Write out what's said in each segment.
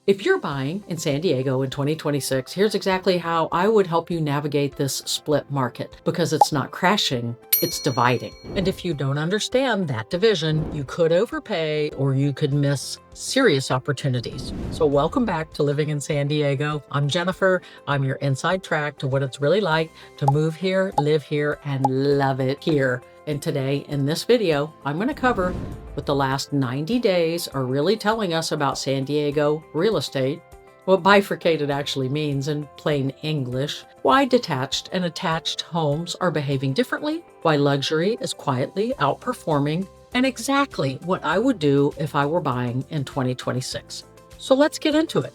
If you're buying in San Diego in 2026, here's exactly how I would help you navigate this split market, because it's not crashing, it's dividing. And if you don't understand that division, you could overpay or you could miss serious opportunities. So welcome back to Living in San Diego. I'm Jennifer. I'm your inside track to what it's really like to move here, live here, and love it here. And today in this video, I'm going to cover what the last 90 days are really telling us about San Diego real estate, what bifurcated actually means in plain English, why detached and attached homes are behaving differently, why luxury is quietly outperforming, and exactly what I would do if I were buying in 2026. So let's get into it.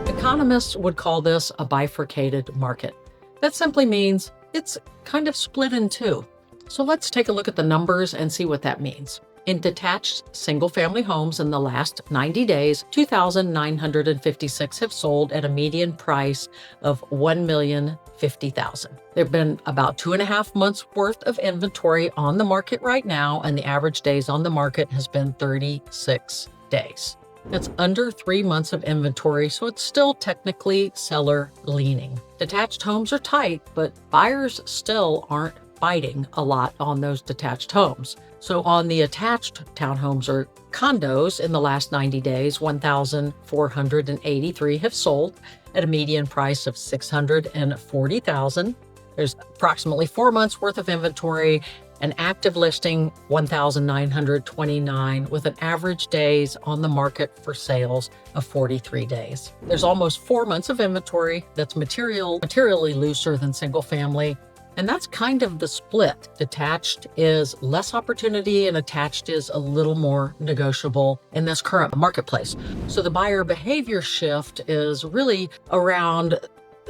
Economists would call this a bifurcated market. That simply means it's kind of split in two. So let's take a look at the numbers and see what that means. In detached single-family homes in the last 90 days, 2,956 have sold at a median price of $1,050,000. There have been about 2.5 months worth of inventory on the market right now, and the average days on the market has been 36 days. That's under 3 months of inventory, so it's still technically seller leaning. Detached homes are tight, but buyers still aren't biting a lot on those detached homes. So on the attached townhomes or condos in the last 90 days, 1,483 have sold at a median price of $640,000. There's approximately 4 months worth of inventory. An active listing, 1,929, with an average days on the market for sales of 43 days. There's almost 4 months of inventory that's materially looser than single family. And that's kind of the split. Detached is less opportunity and attached is a little more negotiable in this current marketplace. So the buyer behavior shift is really around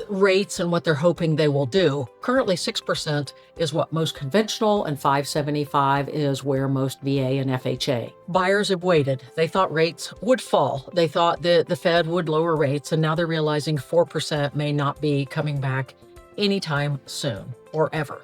rates and what they're hoping they will do. Currently 6% is what most conventional, and 5.75 is where most VA and FHA. Buyers have waited. They thought rates would fall. They thought that the Fed would lower rates, and now they're realizing 4% may not be coming back anytime soon or ever.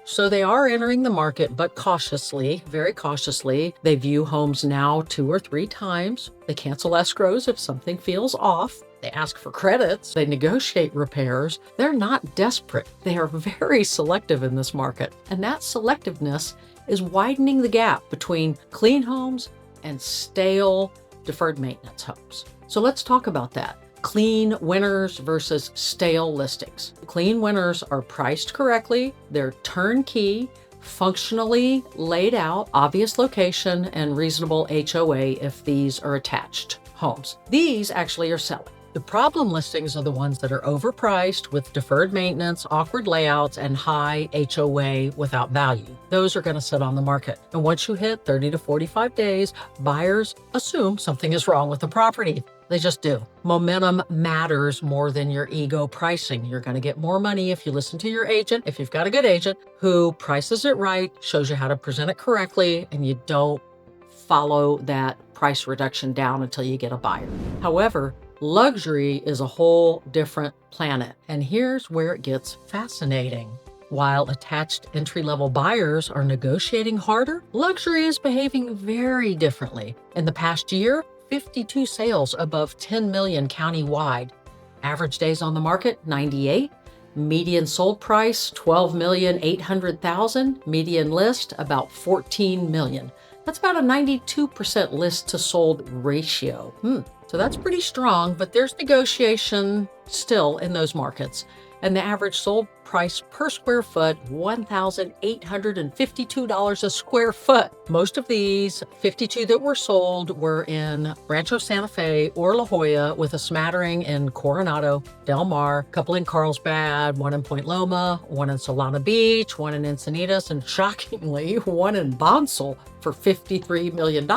So they are entering the market, but cautiously, very cautiously. They view homes now 2 or 3 times. They cancel escrows if something feels off. They ask for credits. They negotiate repairs. They're not desperate. They are very selective in this market. And that selectiveness is widening the gap between clean homes and stale deferred maintenance homes. So let's talk about that. Clean winners versus stale listings. Clean winners are priced correctly. They're turnkey, functionally laid out, obvious location, and reasonable HOA if these are attached homes. These actually are selling. The problem listings are the ones that are overpriced with deferred maintenance, awkward layouts, and high HOA without value. Those are going to sit on the market. And once you hit 30 to 45 days, buyers assume something is wrong with the property. They just do. Momentum matters more than your ego pricing. You're going to get more money if you listen to your agent, if you've got a good agent who prices it right, shows you how to present it correctly, and you don't follow that price reduction down until you get a buyer. However, luxury is a whole different planet, and here's where it gets fascinating. While attached entry-level buyers are negotiating harder, luxury is behaving very differently. In the past year, 52 sales above 10 million countywide. Average days on the market, 98. Median sold price, 12,800,000. Median list, about 14 million. That's about a 92% list to sold ratio. So that's pretty strong, but there's negotiation still in those markets. And the average sold price per square foot, $1,852 a square foot. Most of these 52 that were sold were in Rancho Santa Fe or La Jolla, with a smattering in Coronado, Del Mar, a couple in Carlsbad, one in Point Loma, one in Solana Beach, one in Encinitas, and shockingly, one in Bonsall for $53 million.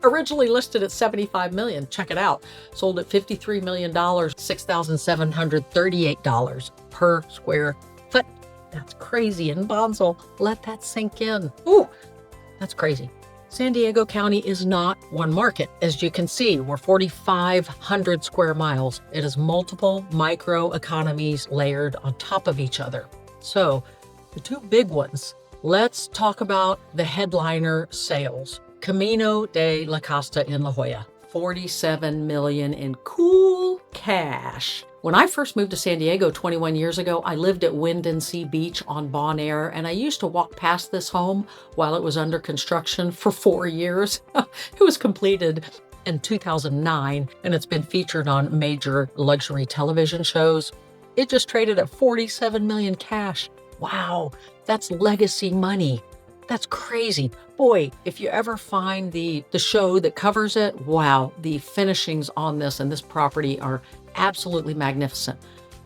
Originally listed at $75 million. Check it out. Sold at $53 million, $6,738 per square foot. That's crazy in Bonsall. Let that sink in. Ooh, that's crazy. San Diego County is not one market. As you can see, we're 4,500 square miles. It is multiple micro-economies layered on top of each other. So the two big ones Let's talk about the headliner sales. Camino de la Costa in La Jolla. 47 million in cool cash. When I first moved to San Diego 21 years ago, I lived at Wind and Sea Beach on Bon Air, and I used to walk past this home while it was under construction for 4 years. It was completed in 2009, and it's been featured on major luxury television shows. It just traded at 47 million cash. Wow, that's legacy money. That's crazy. Boy, if you ever find the show that covers it, wow, the finishings on this and this property are absolutely magnificent.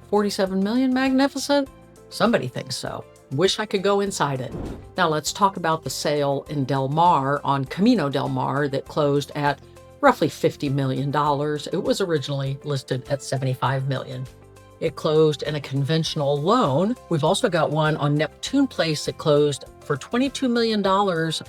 47 million magnificent? Somebody thinks so. Wish I could go inside it. Now let's talk about the sale in Del Mar on Camino Del Mar that closed at roughly $50 million. It was originally listed at $75 million. It closed in a conventional loan. We've also got one on Neptune Place that closed for $22 million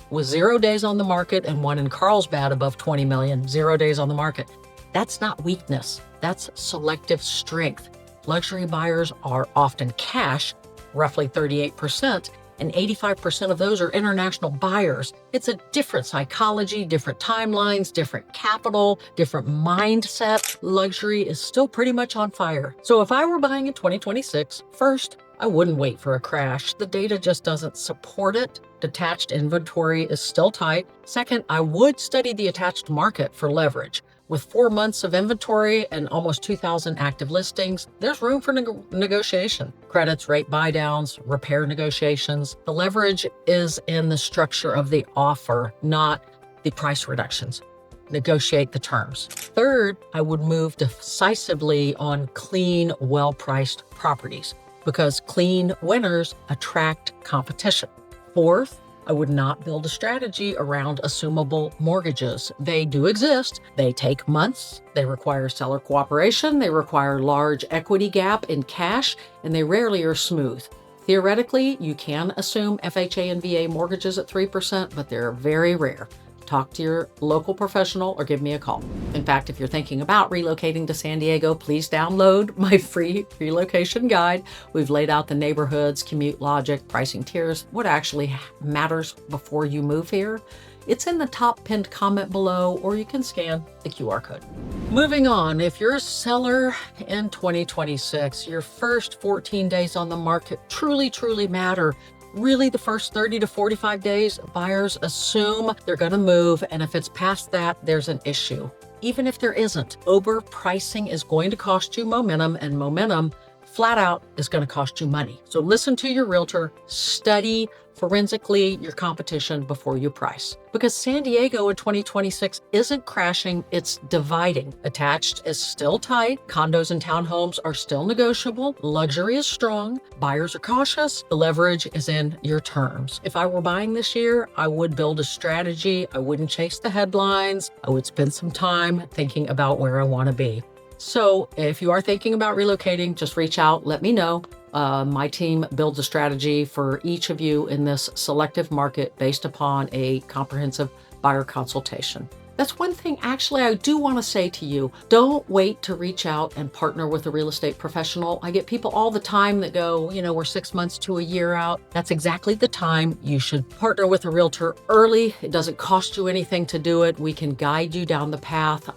with 0 days on the market, and one in Carlsbad above 20 million, 0 days on the market. That's not weakness. That's selective strength. Luxury buyers are often cash, roughly 38%, and 85% of those are international buyers. It's a different psychology, different timelines, different capital, different mindset. Luxury is still pretty much on fire. So if I were buying in 2026, first, I wouldn't wait for a crash. The data just doesn't support it. Detached inventory is still tight. Second, I would study the attached market for leverage. With 4 months of inventory and almost 2,000 active listings, there's room for negotiation. Credits, rate buydowns, repair negotiations. The leverage is in the structure of the offer, not the price reductions. Negotiate the terms. Third, I would move decisively on clean, well-priced properties because clean winners attract competition. Fourth, I would not build a strategy around assumable mortgages. They do exist. They take months. They require seller cooperation. They require large equity gap in cash, and they rarely are smooth. Theoretically, you can assume FHA and VA mortgages at 3%, but they're very rare. Talk to your local professional or give me a call. In fact, if you're thinking about relocating to San Diego, please download my free relocation guide. We've laid out the neighborhoods, commute logic, pricing tiers, what actually matters before you move here. It's in the top pinned comment below, or you can scan the QR code. Moving on, if you're a seller in 2026, your first 14 days on the market truly matter. Really, the first 30 to 45 days, buyers assume they're going to move, and if it's past that, there's an issue. Even if there isn't, overpricing is going to cost you momentum, and momentum flat out is going to cost you money. So listen to your realtor, study forensically your competition before you price. Because San Diego in 2026 isn't crashing, it's dividing. Attached is still tight, condos and townhomes are still negotiable, luxury is strong, buyers are cautious, the leverage is in your terms. If I were buying this year, I would build a strategy, I wouldn't chase the headlines, I would spend some time thinking about where I want to be. So if you are thinking about relocating, just reach out, let me know. My team builds a strategy for each of you in this selective market based upon a comprehensive buyer consultation. That's one thing actually I do want to say to you. Don't wait to reach out and partner with a real estate professional. I get people all the time that go, we're 6 months to a year out. That's exactly the time you should partner with a realtor early. It doesn't cost you anything to do it. We can guide you down the path.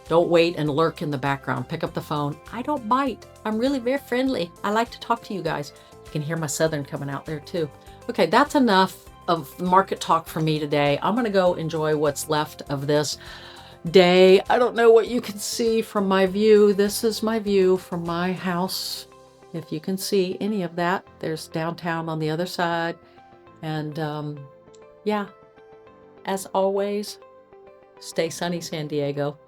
Don't wait and lurk in the background. Pick up the phone. I don't bite. I'm really very friendly. I like to talk to you guys. You can hear my Southern coming out there too. Okay, that's enough of market talk for me today. I'm going to go enjoy what's left of this day. I don't know what you can see from my view. This is my view from my house. If you can see any of that, there's downtown on the other side. And yeah, as always, stay sunny, San Diego.